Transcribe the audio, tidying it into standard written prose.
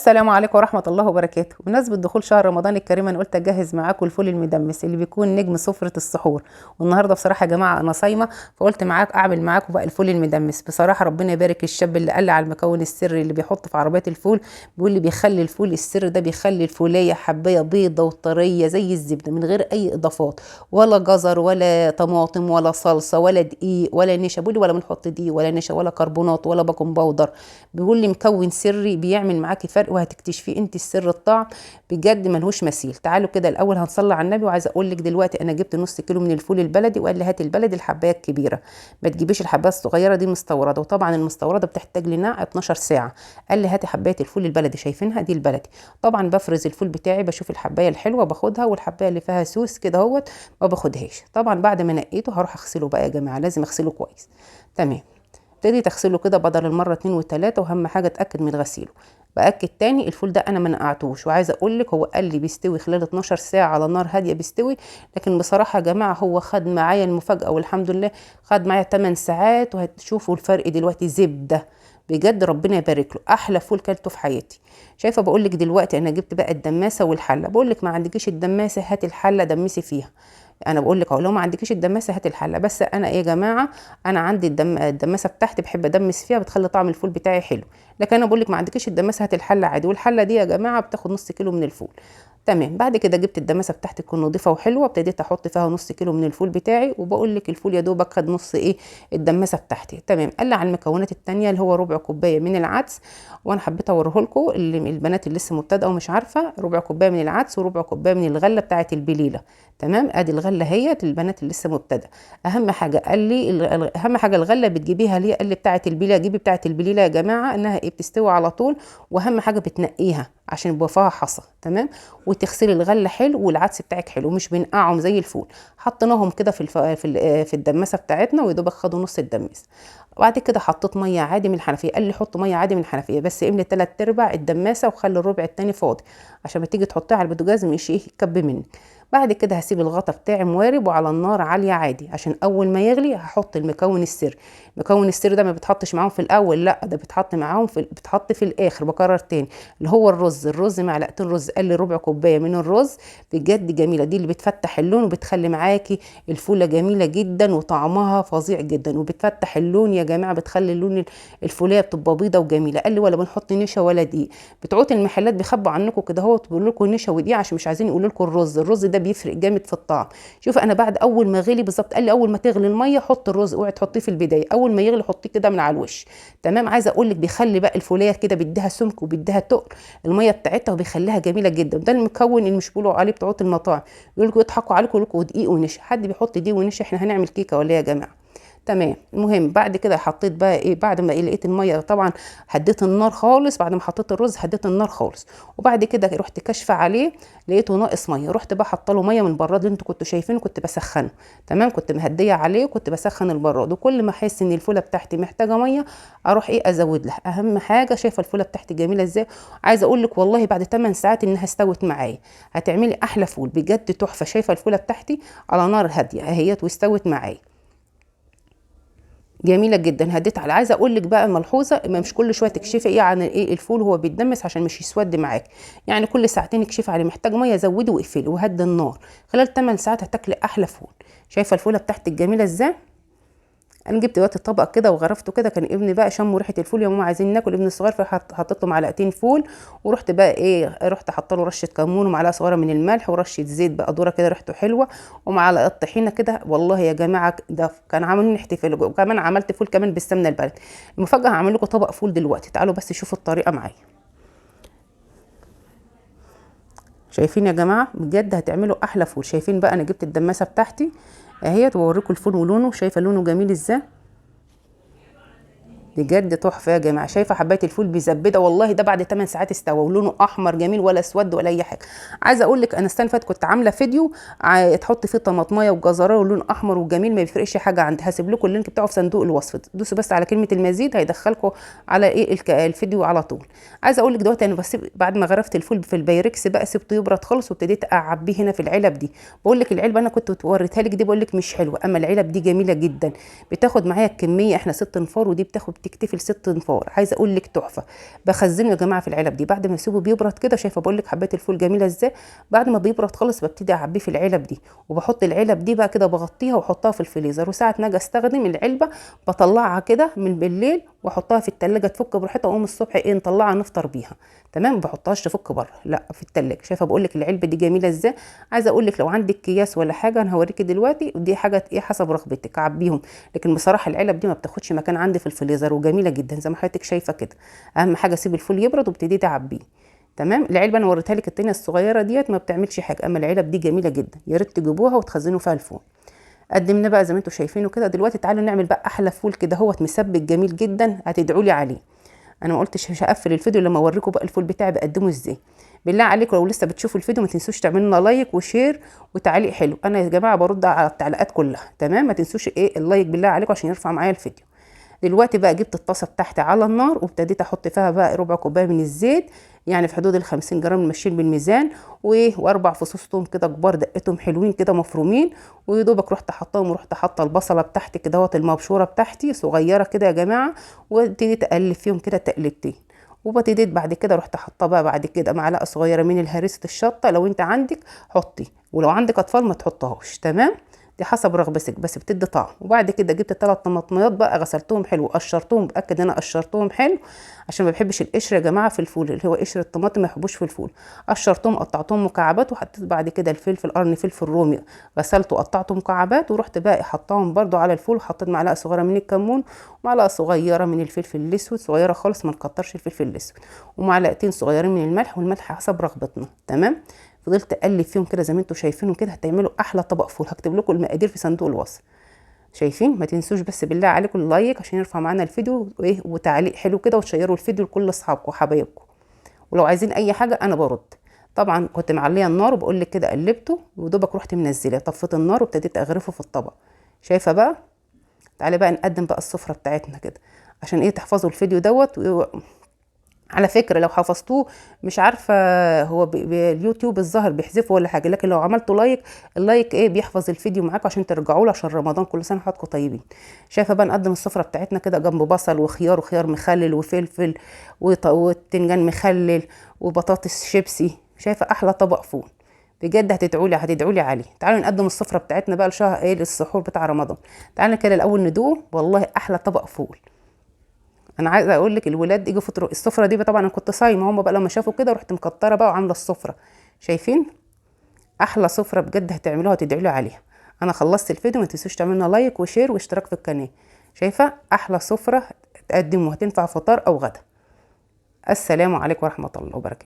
السلام عليكم ورحمة الله وبركاته. بمناسبة دخول شهر رمضان الكريم أنا قلت أجهز معاكم الفول المدمس اللي بيكون نجم سفرة السحور. والنهارده بصراحة يا جماعة أنا صايمة، فقلت أعمل معاكم بقى الفول المدمس. بصراحة ربنا يبارك الشاب اللي قال لي على المكون السري اللي بيحطه في عربيات الفول، بيقول لي بيخلي الفول السر ده بيخلي الفولية حباية بيضة وطرية زي الزبدة من غير أي إضافات، ولا جزر ولا طماطم ولا صلصة ولا دقيق ولا نشا. بيقول لي ولا بنحط دقيق ولا نشا ولا كربونات ولا بيكنج باودر. بيقول لي مكون سري بيعمل معاكي فرق وهتكتشفيه انت السر. الطعم بجد ملهوش مثيل. تعالوا كده الاول هنصلي على النبي. وعايزه اقول لك دلوقتي انا جبت نص كيلو من الفول البلدي، وقال لي هات البلدي الحبايه الكبيره، ما تجيبيش الحبايه الصغيره دي مستورده، وطبعا المستورده بتحتاج لنقع 12 ساعه. قال لي هاتي حبايه الفول البلدي، شايفينها دي البلدي. طبعا بفرز الفول بتاعي، بشوف الحبايه الحلوه باخدها، والحبايه اللي فيها سوس كده اهوت ما باخدهاش. طبعا بعد ما نقيته هروح اغسله بقى يا جماعه، لازم اغسله كويس. تمام. ابتدي تغسله كده بدل المره 2 و3، واهم حاجه اتاكد من غسيله. باكد تاني الفول ده انا ما نقعتوش، وعايزه اقول لك هو قال لي بيستوي خلال 12 ساعه على نار هاديه بيستوي، لكن بصراحه يا جماعه هو خد معايا المفاجاه والحمد لله. خد معايا 8 ساعات، وهتشوفوا الفرق دلوقتي زبده. بجد ربنا يبارك له، احلى فول كلته في حياتي. شايفه بقول لك دلوقتي انا جبت بقى الدماسه والحله. بقول لك ما عندكيش الدماسه هات الحله دمسي فيها. انا بقول لك اهو لو ما عندكيش الدماسه هات الحله. بس انا ايه يا جماعه، انا عندي الدماسه بتاعتي بحب ادمس فيها، بتخلي طعم الفول بتاعي حلو. لكن انا بقول لك ما عندكيش الدماسه هات الحله عادي. والحله دي يا جماعه بتاخد نص كيلو من الفول. تمام. بعد كده جبت الدماسه بتاعتي تكون نظيفه وحلوه، ابتديت احط فيها نص كيلو من الفول بتاعي. وبقول لك الفول يا دوبك خد نص الدماسه بتاعتي. تمام. قال لي على المكونات التانية اللي هو ربع كوبايه من العدس، وانا حبيت اوريه لكم البنات اللي لسه مبتدئه ومش عارفه. ربع كوبايه من العدس وربع كوبايه من الغله بتاعه البليله. تمام. ادي الغله هي البنات اللي لسه مبتدئه. اهم حاجه قال لي اهم حاجه الغله بتجيبيها ليه، قال لي بتاعه البليله. جيبي بتاعه البليله يا جماعه انها بتستوي على طول، واهم حاجه بتنقيها عشان يبقى فيها حصى. تمام. وتغسلي الغله حلو، والعدس بتاعك حلو مش بنقعهم زي الفول. حطيناهم كده في الدماسه بتاعتنا، ويدوبك خدوا نص الدماسه. وبعد كده حطيت ميه عادي من الحنفيه. قال لي حط ميه عادي من الحنفيه، بس املي 3/4 الدماسه وخلي الربع التاني فاضي، عشان ما تيجي تحطيها على البوتاجاز مش يكب منك. بعد كده هسيب الغطا بتاعي موارب وعلى النار عاليه عادي، عشان اول ما يغلي هحط المكون السري. المكون السري ده ما بيتحطش معاهم في الاول، لا ده بيتحط معاهم بيتحط في الاخر. بكرر تاني، اللي هو الرز معلقتين رز. قال لي ربع كوبايه من الرز. بجد جميله دي، اللي بتفتح اللون وبتخلي معاكي الفوله جميله جدا وطعمها فظيع جدا، وبتفتح اللون يا جماعه، بتخلي اللون الفوليه بتبقى بيضه وجميله. قال لي ولا بنحط نشا ولا دقيق. بتوع المحلات بيخبوا عنكم كده اهو، بيقولوا لكم نشا ودقيق عشان مش عايزين يقولوا لكم الرز ده بيفرق جامد في الطعم. شوف انا بعد اول ما غلي بالظبط، قال لي اول ما تغلي الميه حط الرز، اوعي تحطيه في البدايه، اول ما يغلي حطيه كده من على الوش. تمام. عايزه اقول لك بيخلي بقى الفوليه كده بيديها سمك وبيديها تقل الميه بتاعتها، وبيخليها جميله جدا. ده المكون اللي مش بيقولوا عليه بتوع المطاعم، يقول لكم يضحكوا عليكم يقول لكم دقيق ونشا. حد بيحط دقيق ونشا؟ احنا هنعمل كيكه ولا ايه يا جماعه؟ تمام. المهم بعد كده حطيت بقى بعد ما لقيت الميه طبعا هديت النار خالص. بعد ما حطيت الرز هديت النار خالص، وبعد كده رحت كاشفه عليه لقيته ناقص ميه. رحت بقى حاطه له ميه من البراد اللي انتوا كنتوا شايفينه، كنت بسخنه. تمام. كنت مهديه عليه وكنت بسخن البراد، وكل ما احس ان الفوله بتاعتي محتاجه ميه اروح ازود لها. اهم حاجه شايفه الفوله بتاعتي جميله ازاي. عايزه اقول لك والله بعد 8 ساعات انها استوت معايا. هتعملي احلى فول بجد تحفه. شايفه الفوله بتاعتي على نار هاديه اهيت واستوت معايا جميله جدا. هديت على عايزه اقول لك بقى ملحوظه، مش كل شويه تكشفي عن الفول هو بيتدمس عشان مش يسود معاك. يعني كل ساعتين اكشفي عليه محتاج ميه زودي واقفلي وهدي النار. خلال 8 ساعات هتاكلي احلى فول. شايفه الفوله بتاعتك جميله ازاي. انا جبت دلوقتي الطبق كده وغرفته كده، كان ابني بقى شموا ريحه الفول يا ماما عايزين ناكل. ابني الصغير فحطيت له معلقتين فول، ورحت بقى رحت حاطه له رشه كمون ومعلقه صغيره من الملح ورشه زيت بقى ذره كده ريحته حلوه، ومعلقه طحينه كده. والله يا جماعه ده كان عاملين احتفال. وكمان عملت فول كمان بالسمنه البلدي. المفاجاه هعمل لكم طبق فول دلوقتي، تعالوا بس شوفوا الطريقه معايا. شايفين يا جماعه بجد هتعملوا احلى فول. شايفين بقى انا جبت الدماسه بتاعتي اهيت واوريكم الفول ولونه. شايفه لونه جميل ازاي بجد تحفه يا جماعه. شايفه حبايه الفول بيزبده والله. ده بعد 8 ساعات استوى ولونه احمر جميل، ولا اسود ولا اي حاجه. عايزه اقول لك انا السنه اللي فاتت كنت عامله فيديو تحط فيه طماطمايه وجزرايه ولون احمر وجميل ما بيفرقش حاجه عندي. هسيب لكم اللينك بتاعه في صندوق الوصف، دوسوا بس على كلمه المزيد هيدخلكم على الفيديو على طول. عايزه اقول لك دلوقتي انا بسيب بعد ما غرفت الفول في البايركس بقى سبته يبرد خالص، وابتديت اعبيه هنا في العلب دي. بقول لك العلبه انا كنت وريتها لك دي بقول لك مش حلوه، اما العلب دي جميله جدا. بتاخد معايا الكميه، احنا 6 انفار ودي بتكتفي ل6 انفار. عايزه اقول لك تحفه. بخزنه يا جماعه في العلب دي بعد ما اسيبه بيبرد كده. شايفه بقول لك حبات الفول جميله ازاي. بعد ما بيبرد خالص ببتدي اعبيه في العلب دي، وبحط العلب دي بقى كده بغطيها واحطها في الفريزر. وساعه ما اجي استخدم العلبه بطلعها كده من بالليل واحطها في التلاجة تفك براحتها، واقوم الصبح ايه نطلعها نفطر بيها. تمام، ما بحطهاش تفك بره، لا في التلاجة. شايفه بقول لك العلبه دي جميله ازاي. عايزه اقول لك لو عندك اكياس ولا حاجه انا هوريكي دلوقتي، ودي حاجه ايه حسب رغبتك عبيهم. لكن بصراحه العلب دي ما بتاخدش مكان عندي في الفريزر وجميله جدا زي ما حضرتك شايفه كده. اهم حاجه اسيب الفول يبرد وابتدي اعبيه. تمام. العلبه انا وريتها لك التانيه الصغيره ديت ما بتعملش حاجه، اما العلب دي جميله جدا، يا ريت تجيبوها وتخزنوا فيها الفول. قدمنا بقى زي ما انتم شايفينه كده. دلوقتي تعالوا نعمل بقى احلى فول كده هوت مسبك جميل جدا، هتدعوا لي عليه. انا ما قلتش مش هقفل الفيديو لما اوريكم بقى الفول بتاعي بقدمه ازاي. بالله عليكم لو لسه بتشوفوا الفيديو ما تنسوش تعملوا لنا لايك وشير وتعليق حلو. انا يا جماعه برد على التعليقات كلها. تمام، ما تنسوش ايه اللايك بالله عليكم عشان يرفع معايا الفيديو. دلوقتي بقى جبت الطاسه بتاعتي على النار وابتديت احط فيها بقى ربع كوبايه من الزيت، يعني في حدود ال50 جرام ماشيين بالميزان، واربع فصوص توم كده كبار دقتهم حلوين كده مفرومين. ويا دوبك رحت حطاهم، ورحت حاطه البصله بتاعتي كده اهوت المبشوره بتاعتي صغيره كده يا جماعه، وابتديت اقلب فيهم كده تقلبتين. وابتديت بعد كده رحت حاطه بقى بعد كده معلقه صغيره من الهريسه الشطه، لو انت عندك حطي، ولو عندك اطفال ما تحطهاش. تمام، دي حسب رغبتك بس بتدي طعم. وبعد كده جبت 3 طماطميات بقى غسلتهم حلو قشرتهم، باكد انا قشرتهم حلو عشان ما بحبش القشر يا جماعه في الفول، اللي هو قشر الطماطم ما يحبوش في الفول. قشرتهم قطعتهم مكعبات، وحطيت بعد كده الفلفل قرن فلفل رومي غسلته وقطعته مكعبات، ورحت بقى حطاهم برده على الفول. وحطيت معلقه صغيره من الكمون، ومعلقه صغيره من الفلفل الاسود صغيره خالص ما نكترش الفلفل الاسود، ومعلقتين صغيرين من الملح، والملح حسب رغبتنا. تمام. فضلت اقلب فيهم كده زي ما انتم شايفينهم كده. هتعملوا احلى طبق فول. هكتب لكم المقادير في صندوق الوصف. شايفين؟ ما تنسوش بس بالله عليكم اللايك عشان يرفع معانا الفيديو وايه، وتعليق حلو كده، وتشيروا الفيديو لكل اصحابكم وحبايبكم. ولو عايزين اي حاجه انا برد. طبعا كنت معليه النار وبقول لك كده قلبته، ودوبك رحت منزله طفيت النار وابتديت اغرفه في الطبق. شايفه بقى؟ تعالي بقى نقدم بقى السفره بتاعتنا كده عشان ايه تحفظوا الفيديو دوت. على فكرة لو حفظتوه مش عارفة هو باليوتيوب الظاهر بيحذفه ولا حاجة، لكن لو عملتوا لايك اللايك ايه بيحفظ الفيديو معاكم عشان ترجعوا له عشان رمضان. كل سنة وحضراتكم طيبين. شايفة بقى نقدم السفرة بتاعتنا كده جنب بصل وخيار، وخيار مخلل وفلفل وتنجان مخلل وبطاطس شيبسي. شايفة احلى طبق فول بجد، هتدعوا لي عليه. تعالوا نقدم السفرة بتاعتنا بقى لشهر ايه للسحور بتاع رمضان. تعالوا كده الاول ندوق، والله احلى طبق فول. انا عايزه اقول لك الولاد يجوا فطروا السفره دي بقى. طبعا انا كنت صايمه، هم بقى لما شافوا كده رحت مكتره بقى وعامله السفره. شايفين؟ احلى سفره بجد، هتعملوها وتدعوا لي عليها. انا خلصت الفيديو، ما تنسوش تعملوا لنا لايك وشير واشتراك في القناه. شايفه احلى سفره تقدموها، هتنفع فطار او غدا. السلام عليكم ورحمه الله وبركاته.